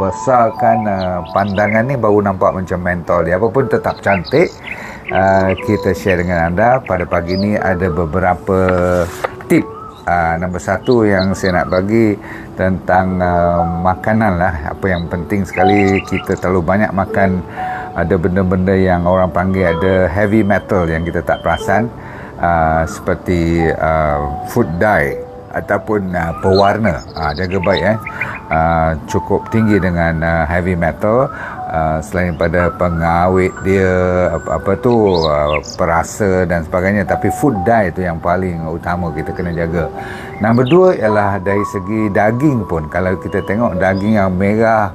Besarkan pandangan ni baru nampak macam mentol dia. Apa pun tetap cantik. Kita share dengan anda pada pagi ni ada beberapa tip. Nombor satu yang saya nak bagi tentang makanan lah. Apa yang penting sekali, kita terlalu banyak makan ada benda-benda yang orang panggil ada heavy metal yang kita tak perasan, seperti food dye ataupun pewarna. Jaga baik cukup tinggi dengan heavy metal, selain pada pengawet dia perasa dan sebagainya, tapi food dye itu yang paling utama kita kena jaga. Nombor dua ialah dari segi daging pun. Kalau kita tengok daging yang merah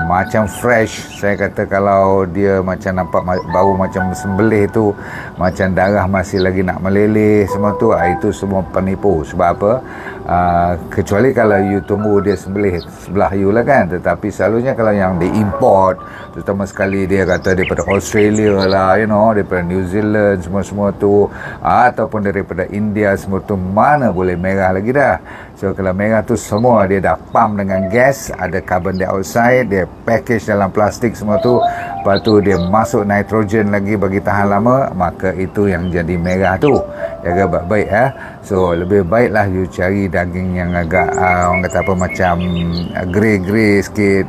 macam fresh, saya kata kalau dia macam nampak baru macam sembelih tu, macam darah masih lagi nak meleleh semua tu, itu semua penipu. Sebab apa? Kecuali kalau you tunggu dia sembelih sebelah you lah kan. Tetapi selalunya kalau yang diimport, terutama sekali dia kata daripada Australia lah, daripada New Zealand semua-semua tu, ataupun daripada India semua tu, mana boleh merah lagi dah. So kalau merah tu semua dia dah pump dengan gas, ada carbon dioxide, dia package dalam plastik semua tu, lepas tu dia masuk nitrogen lagi bagi tahan lama, maka itu yang jadi merah tu. Jaga baik-baik So lebih baiklah you cari daging yang agak orang kata apa, macam grey-grey sikit.